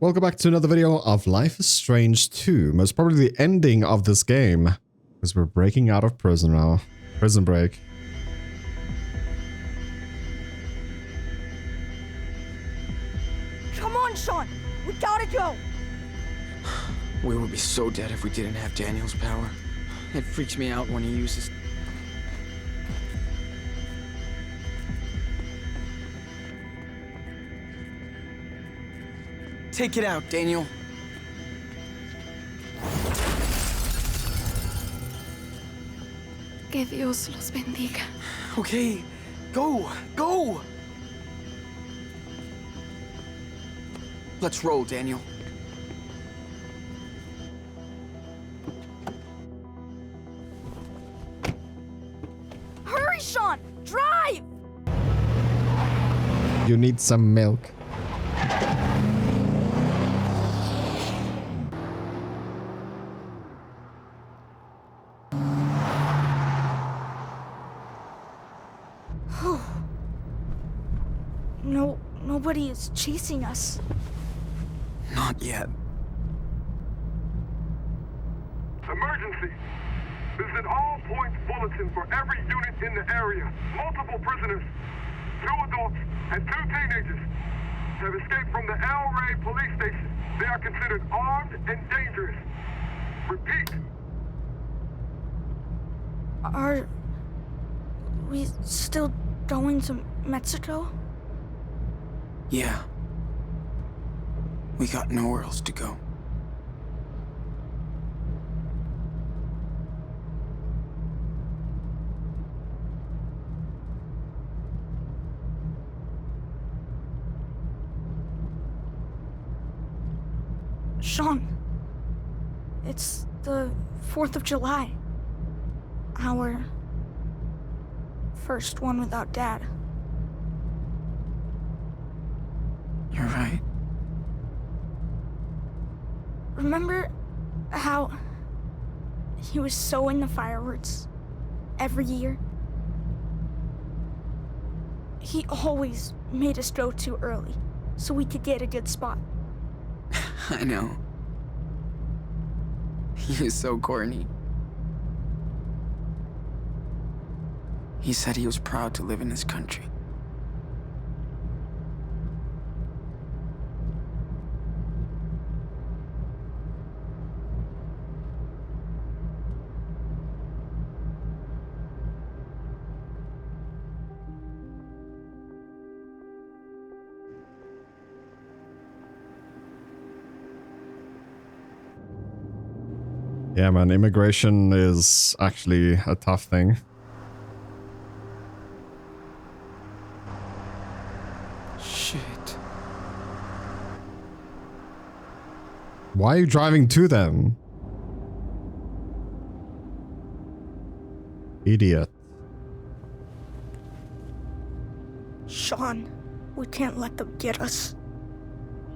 Welcome back to another video of Life is Strange 2. Most probably the ending of this game. Because we're breaking out of prison now. Prison break. Come on, Sean! We gotta go! We would be so dead if we didn't have Daniel's power. It freaks me out when he uses... Take it out, Daniel. Que Dios los bendiga. Okay, go! Go! Let's roll, Daniel. Hurry, Sean! Drive! You need some milk. Nobody is chasing us. Not yet. Emergency! This is an all-points bulletin for every unit in the area. Multiple prisoners, 2 adults, and 2 teenagers have escaped from the El Rey police station. They are considered armed and dangerous. Repeat. Are we still going to Mexico? Yeah. We got nowhere else to go. Sean, it's the 4th of July. Our first one without Dad. You're right. Remember how he was so into fireworks every year? He always made us go too early so we could get a good spot. I know. He is so corny. He said he was proud to live in this country. Yeah, man, immigration is actually a tough thing. Shit. Why are you driving to them? Idiot. Sean, we can't let them get us.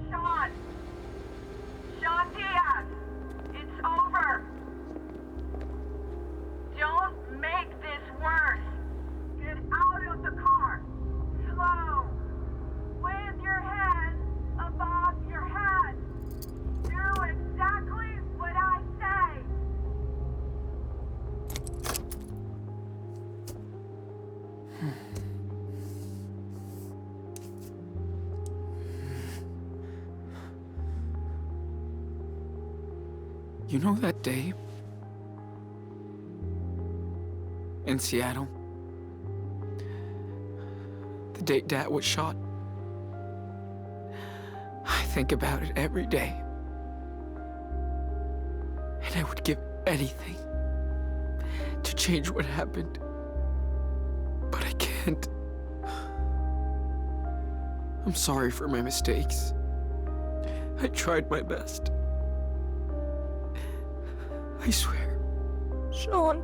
Sean! Sean Diaz! It's over! Don't make this worse! Get out of the car! Slow! With your hands above your head! Do exactly what I say! You know that day? In Seattle? The day Dad was shot? I think about it every day. And I would give anything to change what happened. But I can't. I'm sorry for my mistakes. I tried my best. I swear. Sean.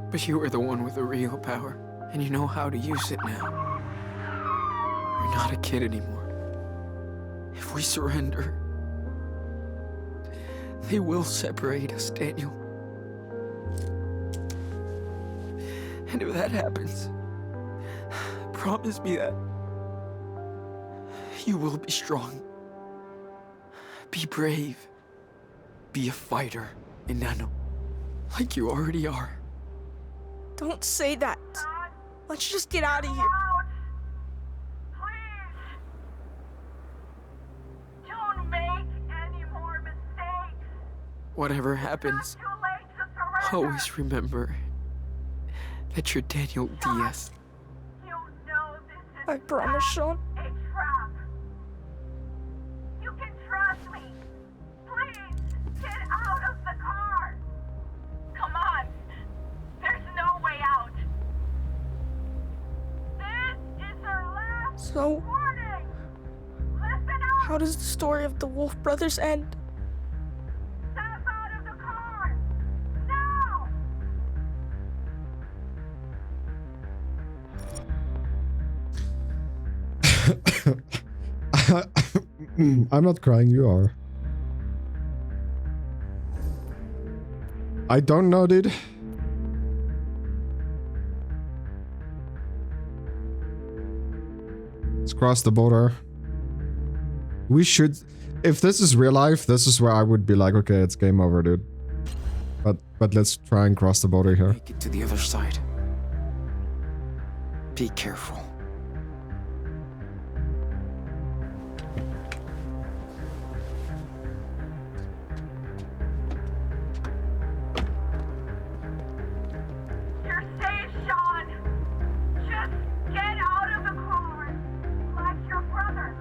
But you are the one with the real power, and you know how to use it now. You're not a kid anymore. If we surrender, they will separate us, Daniel. And if that happens, promise me that you will be strong Be brave. Be a fighter, Enano. Like you already are. Don't say that. Son, Let's just get out of here. out. Please. Don't make any more mistakes. Whatever It's happens, not too late to surrender. always remember that you're Daniel Diaz. You know this is I promise, Sean. a trap. You can trust me. Please, get out of the car. Come on. There's no way out. This is our last So, warning. Listen up. how does the story of the Wolf Brothers end? Step out of the car. Now. I'm not crying, you are. I don't know, dude. Let's cross the border. We should... If this is real life, this is where I would be like, okay, it's game over, dude. But let's try and cross the border here. Make it to the other side. Be careful. You're safe, Sean. Just get out of the car. Like your brother.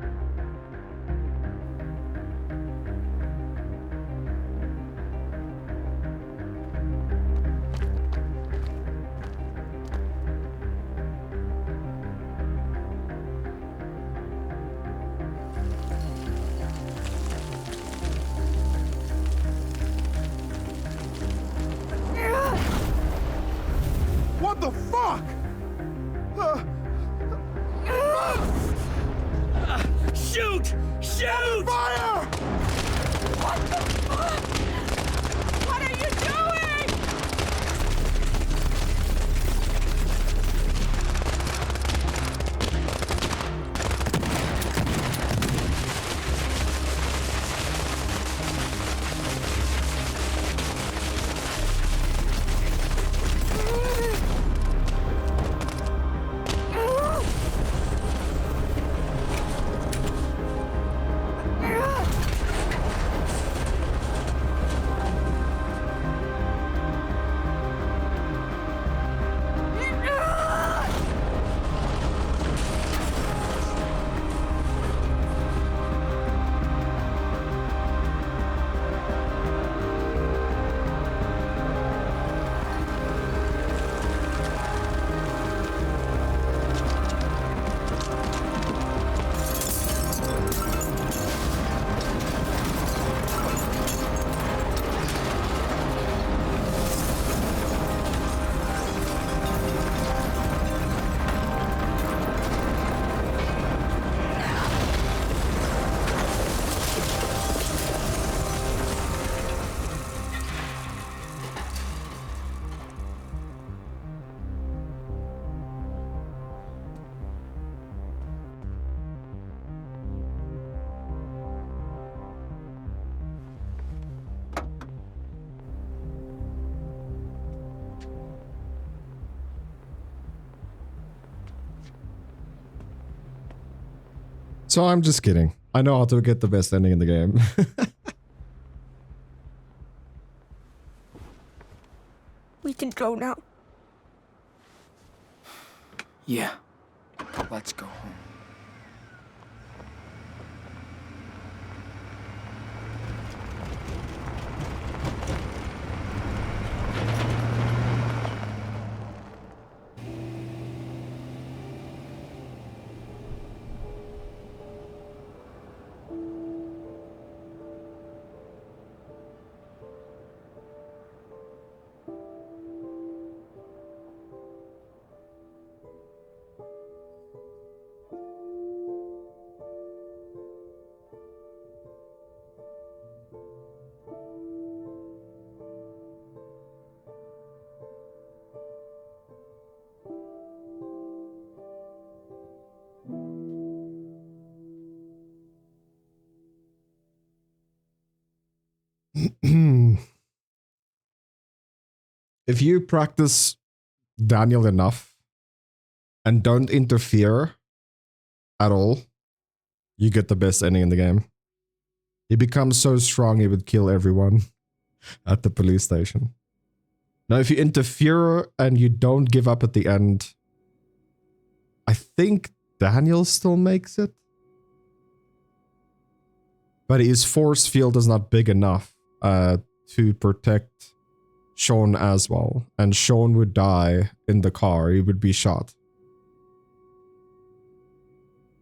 What the fuck? Shoot! Shoot! Fire! What are you doing? So I'm just kidding. I know how to get the best ending in the game. We can go now. Yeah. Let's go home. If you practice Daniel enough and don't interfere at all, you get the best ending in the game. He becomes so strong he would kill everyone at the police station. Now, if you interfere and you don't give up at the end, I think Daniel still makes it. But his force field is not big enough to protect Sean as well. And Sean would die in the car. He would be shot.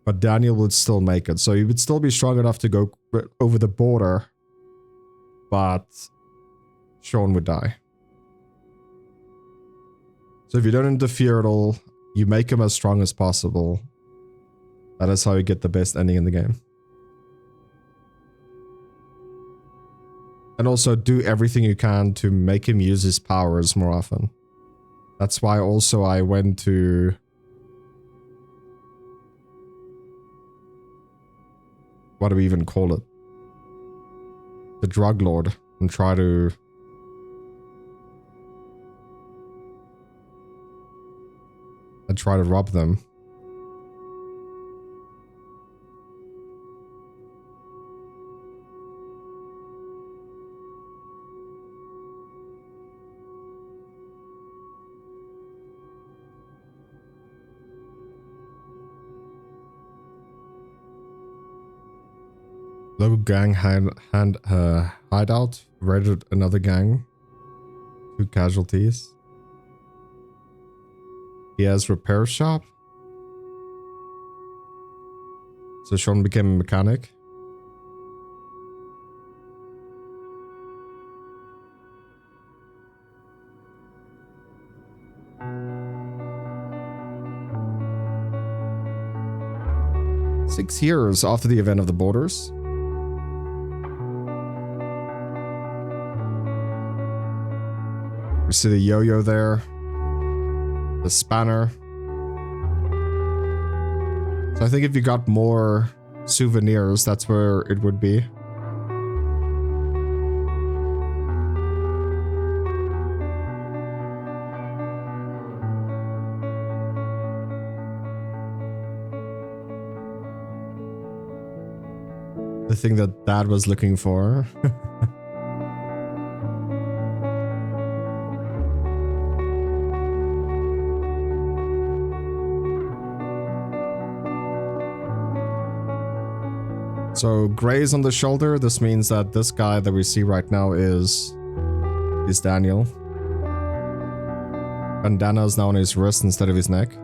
But Daniel would still make it. So he would still be strong enough to go over the border. But Sean would die. So if you don't interfere at all, you make him as strong as possible. That is how you get the best ending in the game. And also do everything you can to make him use his powers more often. That's why also I went to... what do we even call it? The drug lord. And try to... rob them. Local gang hideout raided another gang. 2 casualties. He has repair shop. So Sean became a mechanic. Six years after the event of the borders. We see the yo-yo there. The spanner. So I think if you got more souvenirs, that's where it would be. The thing that Dad was looking for. So graze on the shoulder, this means that this guy that we see right now is Daniel. Bandana is now on his wrist instead of his neck.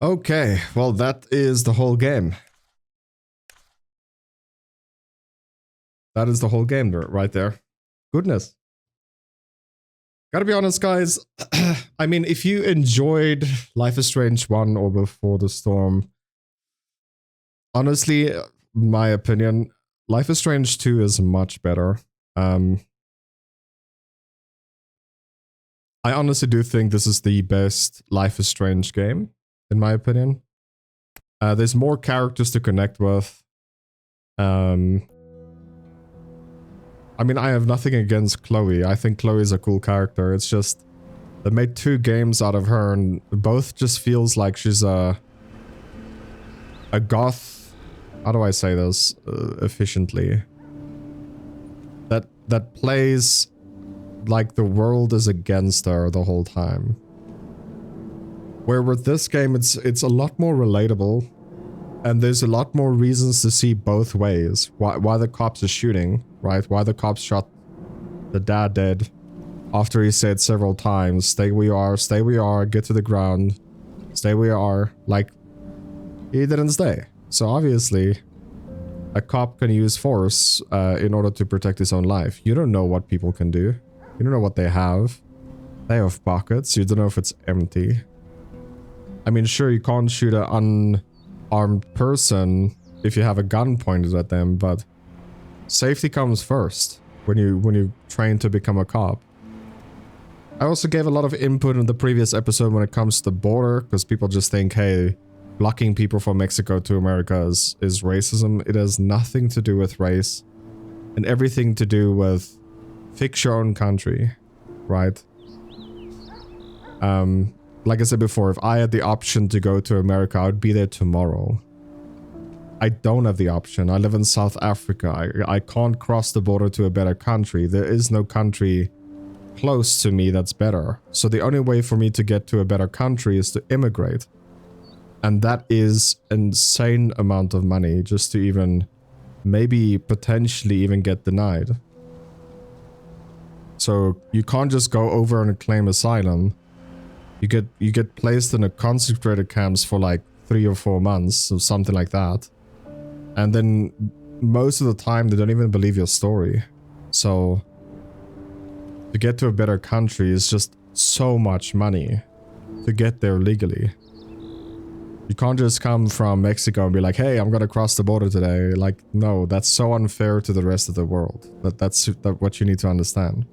Okay, well, that is the whole game. That is the whole game right there. Goodness. Gotta be honest, guys. I mean, if you enjoyed Life is Strange 1 or Before the Storm, honestly, in my opinion, Life is Strange 2 is much better. I honestly do think this is the best Life is Strange game, in my opinion. There's more characters to connect with. I mean, I have nothing against Chloe. I think Chloe is a cool character. It's just they made 2 games out of her, and both just feels like she's a goth. How do I say this efficiently? That plays like the world is against her the whole time. Where with this game, it's a lot more relatable, and there's a lot more reasons to see both ways. Why the cops are shooting, right? Why the cops shot the dad dead after he said several times, stay where you are, get to the ground, stay where you are. Like, he didn't stay. So obviously, a cop can use force in order to protect his own life. You don't know what people can do. You don't know what they have. They have pockets. You don't know if it's empty. I mean, sure, you can't shoot an unarmed person if you have a gun pointed at them, but safety comes first when you train to become a cop. I also gave a lot of input in the previous episode when it comes to the border, because people just think, hey, blocking people from Mexico to America is racism. It has nothing to do with race and everything to do with fix your own country, right? Like I said before, if I had the option to go to America, I would be there tomorrow. I don't have the option. I live in South Africa. I can't cross the border to a better country. There is no country close to me that's better. So the only way for me to get to a better country is to immigrate. And that is an insane amount of money just to even, maybe potentially even get denied. So you can't just go over and claim asylum. You get placed in a concentrated camps for like 3 or 4 months or something like that. And then most of the time they don't even believe your story. So to get to a better country is just so much money to get there legally. You can't just come from Mexico and be like, hey, I'm gonna cross the border today. Like, no, that's so unfair to the rest of the world. That's what you need to understand.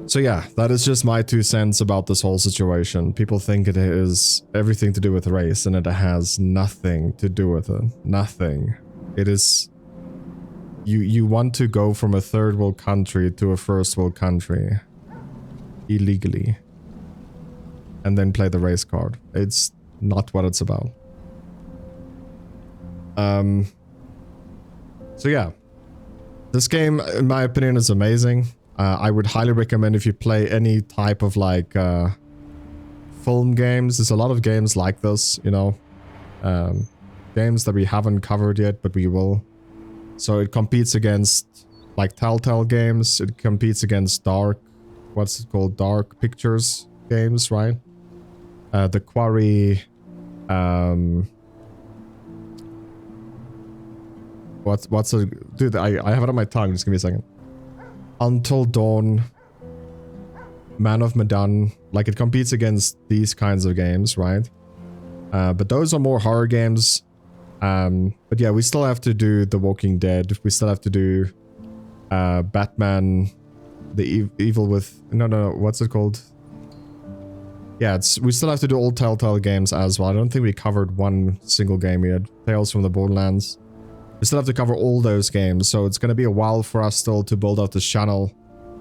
So yeah, that is just my 2 cents about this whole situation. People think it is everything to do with race, and it has nothing to do with it. Nothing. It is... You want to go from a third world country to a first world country. Illegally. And then play the race card. It's not what it's about. So yeah. This game, in my opinion, is amazing. I would highly recommend if you play any type of like film games. There's a lot of games like this, you know. Games that we haven't covered yet, but we will. So it competes against like Telltale games. It competes against Dark Pictures games, right? The Quarry, what's a dude? I have it on my tongue. Just give me a second. Until Dawn, Man of Medan. Like, it competes against these kinds of games, right? But those are more horror games. But yeah, we still have to do The Walking Dead. We still have to do Batman, the Evil with... No, what's it called? Yeah, we still have to do all Telltale games as well. I don't think we covered one single game yet. Tales from the Borderlands. We still have to cover all those games, so it's going to be a while for us still to build out this channel.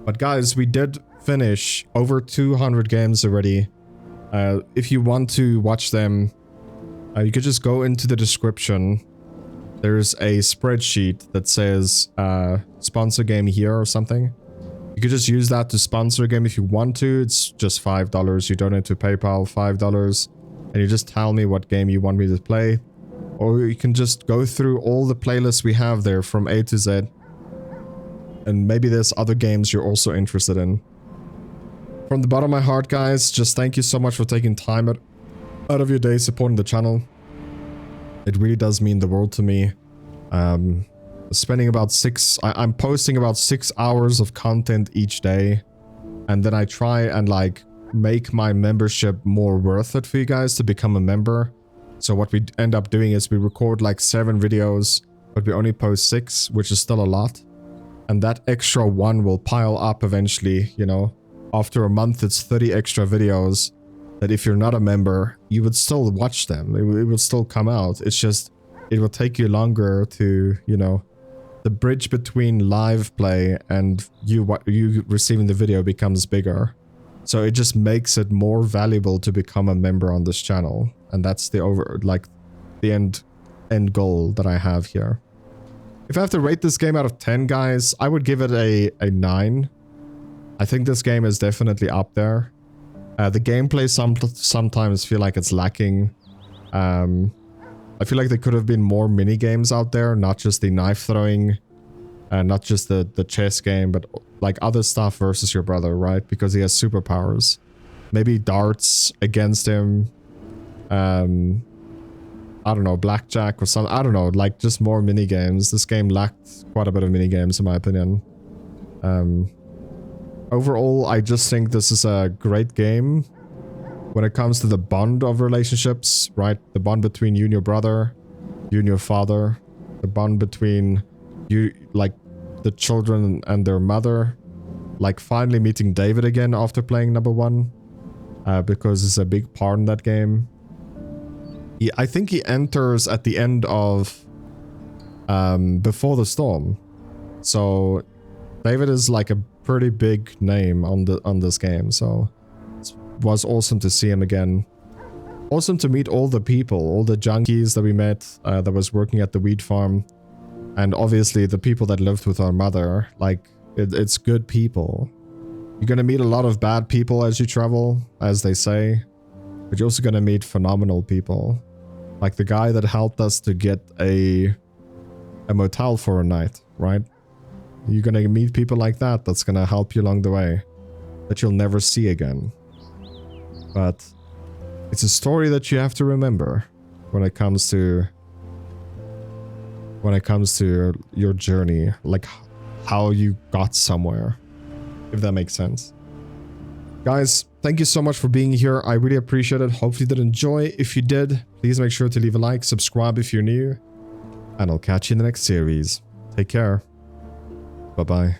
But guys, we did finish over 200 games already. If you want to watch them, you could just go into the description. There's a spreadsheet that says sponsor game here or something. You could just use that to sponsor a game if you want to. It's just $5. You donate to PayPal, $5. And you just tell me what game you want me to play. Or you can just go through all the playlists we have there from A to Z. And maybe there's other games you're also interested in. From the bottom of my heart, guys, just thank you so much for taking time out of your day supporting the channel. It really does mean the world to me. Spending about I'm posting about 6 hours of content each day, and then I try and like make my membership more worth it for you guys to become a member. So what we end up doing is we record like 7 videos, but we only post 6, which is still a lot. And that extra 1 will pile up eventually, you know. After a month, it's 30 extra videos that if you're not a member, you would still watch them. It will still come out. It's just, it will take you longer to, you know, the bridge between live play and you receiving the video becomes bigger. So it just makes it more valuable to become a member on this channel. And that's the end goal that I have here. If I have to rate this game out of 10, guys, I would give it a 9. I think this game is definitely up there. The gameplay sometimes feel like it's lacking. I feel like there could have been more mini games out there, not just the knife throwing, not just the chess game, but like other stuff versus your brother, right? Because he has superpowers. Maybe darts against him. I don't know, blackjack or something. I don't know, like just more mini games. This game lacked quite a bit of mini games in my opinion. Overall, I just think this is a great game when it comes to the bond of relationships, right? The bond between you and your brother, you and your father, the bond between you, like the children and their mother, like finally meeting David again after playing number 1, because it's a big part in that game. I think he enters at the end of Before the Storm. So David is like a pretty big name on this game, so it was awesome to see him again. Awesome to meet all the people, all the junkies that we met that was working at the weed farm, and obviously the people that lived with our mother. Like it's good people. You're gonna meet a lot of bad people as you travel, as they say, but you're also gonna meet phenomenal people, like the guy that helped us to get a motel for a night, right? You're gonna meet people like that that's gonna help you along the way, that you'll never see again. But it's a story that you have to remember when it comes to your journey, like how you got somewhere, if that makes sense. Guys, thank you so much for being here. I really appreciate it. Hopefully you did enjoy. If you did, please make sure to leave a like, subscribe if you're new, and I'll catch you in the next series. Take care. Bye-bye.